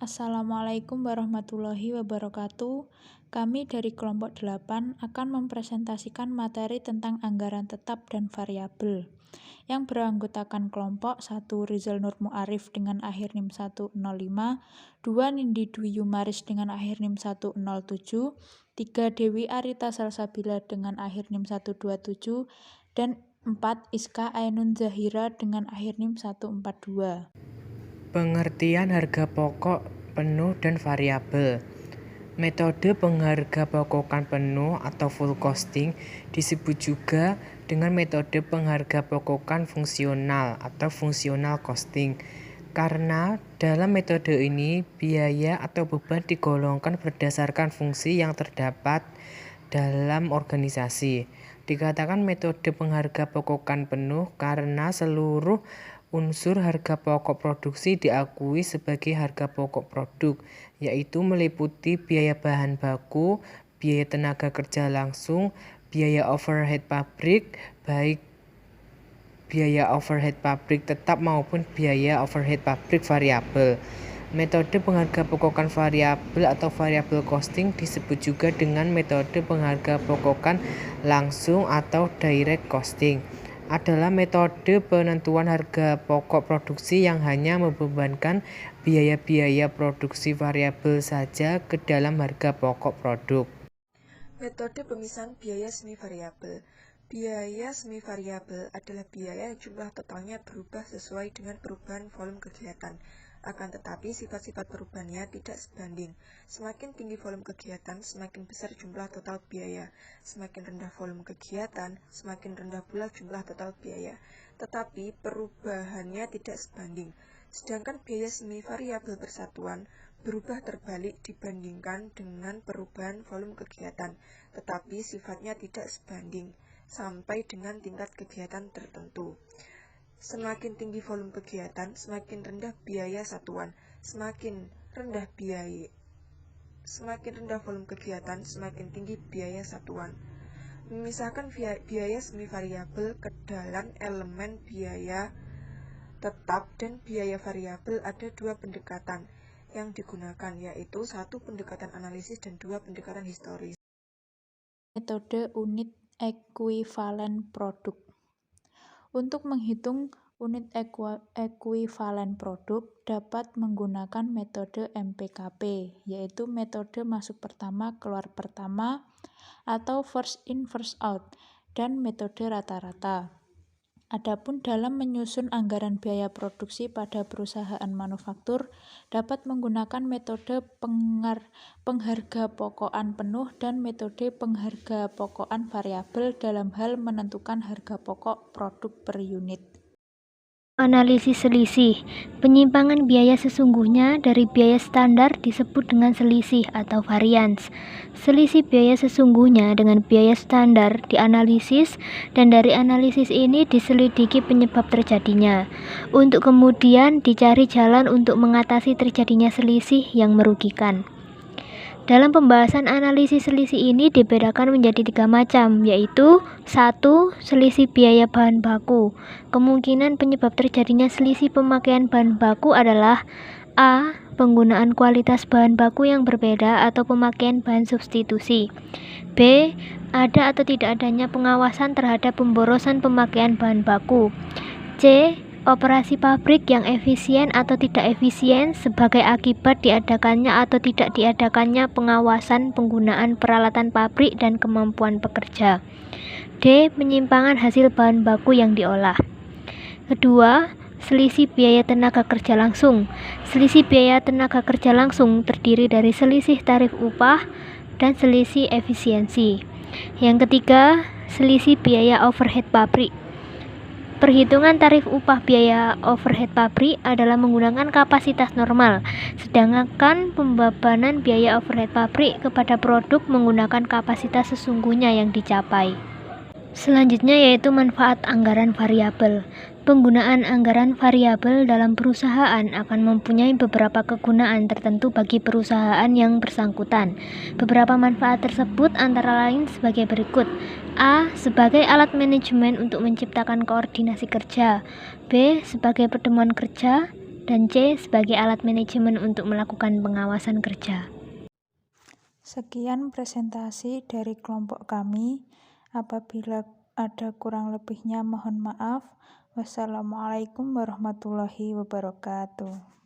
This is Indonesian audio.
Assalamualaikum warahmatullahi wabarakatuh. Kami dari kelompok 8 akan mempresentasikan materi tentang anggaran tetap dan variabel yang beranggotakan kelompok 1 Rizal Nur Muarif dengan akhir NIM 105, 2 Nindi Dwi Yumaris dengan akhir NIM 107, 3 Dewi Arita Salsabila dengan akhir NIM 127, dan 4 Iska Ainun Zahira dengan akhir NIM 142. Pengertian harga pokok penuh dan variabel. Metode penghargapokokan penuh atau full costing disebut juga dengan metode penghargapokokan fungsional atau functional costing. Karena dalam metode ini biaya atau beban digolongkan berdasarkan fungsi yang terdapat dalam organisasi. Dikatakan metode penghargapokokan penuh karena seluruh unsur harga pokok produksi diakui sebagai harga pokok produk, yaitu meliputi biaya bahan baku, biaya tenaga kerja langsung, biaya overhead pabrik, baik biaya overhead pabrik tetap maupun biaya overhead pabrik variabel. Metode penghargapokokan variabel atau variable costing disebut juga dengan metode penghargapokokan langsung atau direct costing. Adalah metode penentuan harga pokok produksi yang hanya membebankan biaya-biaya produksi variabel saja ke dalam harga pokok produk. Metode pemisahan biaya semi variabel. Biaya semi variabel adalah biaya yang jumlah totalnya berubah sesuai dengan perubahan volume kegiatan. Akan tetapi sifat-sifat perubahannya tidak sebanding. Semakin tinggi volume kegiatan, semakin besar jumlah total biaya. Semakin rendah volume kegiatan, semakin rendah pula jumlah total biaya. Tetapi perubahannya tidak sebanding. Sedangkan biaya semi variabel persatuan berubah terbalik dibandingkan dengan perubahan volume kegiatan, tetapi sifatnya tidak sebanding sampai dengan tingkat kegiatan tertentu. Semakin tinggi volume kegiatan, semakin rendah biaya satuan. Semakin rendah volume kegiatan, semakin tinggi biaya satuan. Memisahkan biaya semi variabel ke dalam elemen biaya tetap dan biaya variabel ada dua pendekatan yang digunakan, yaitu 1 pendekatan analisis dan 2 pendekatan historis. Metode unit ekuivalen produk. Untuk menghitung unit ekuivalen produk dapat menggunakan metode MPKP, yaitu metode masuk pertama keluar pertama atau first in first out, dan metode rata-rata. Adapun dalam menyusun anggaran biaya produksi pada perusahaan manufaktur dapat menggunakan metode penghargapokokan penuh dan metode penghargapokokan variabel dalam hal menentukan harga pokok produk per unit. Analisis selisih. Penyimpangan biaya sesungguhnya dari biaya standar disebut dengan selisih atau varians. Selisih biaya sesungguhnya dengan biaya standar dianalisis dan dari analisis ini diselidiki penyebab terjadinya, untuk kemudian dicari jalan untuk mengatasi terjadinya selisih yang merugikan. Dalam pembahasan analisis selisih ini dibedakan menjadi 3 macam, yaitu 1. Selisih biaya bahan baku. Kemungkinan penyebab terjadinya selisih pemakaian bahan baku adalah A. Penggunaan kualitas bahan baku yang berbeda atau pemakaian bahan substitusi. B. Ada atau tidak adanya pengawasan terhadap pemborosan pemakaian bahan baku. C. Operasi pabrik yang efisien atau tidak efisien sebagai akibat diadakannya atau tidak diadakannya pengawasan penggunaan peralatan pabrik dan kemampuan pekerja. D. Penyimpangan hasil bahan baku yang diolah. Kedua, selisih biaya tenaga kerja langsung. Selisih biaya tenaga kerja langsung terdiri dari selisih tarif upah dan selisih efisiensi. Yang ketiga, selisih biaya overhead pabrik. Perhitungan tarif upah biaya overhead pabrik adalah menggunakan kapasitas normal, sedangkan pembebanan biaya overhead pabrik kepada produk menggunakan kapasitas sesungguhnya yang dicapai. Selanjutnya yaitu manfaat anggaran variabel. Penggunaan anggaran variabel dalam perusahaan akan mempunyai beberapa kegunaan tertentu bagi perusahaan yang bersangkutan. Beberapa manfaat tersebut antara lain sebagai berikut. A. Sebagai alat manajemen untuk menciptakan koordinasi kerja. B. Sebagai pertemuan kerja. dan C sebagai alat manajemen untuk melakukan pengawasan kerja. Sekian presentasi dari kelompok kami. Apabila ada kurang lebihnya mohon maaf. Wassalamualaikum warahmatullahi wabarakatuh.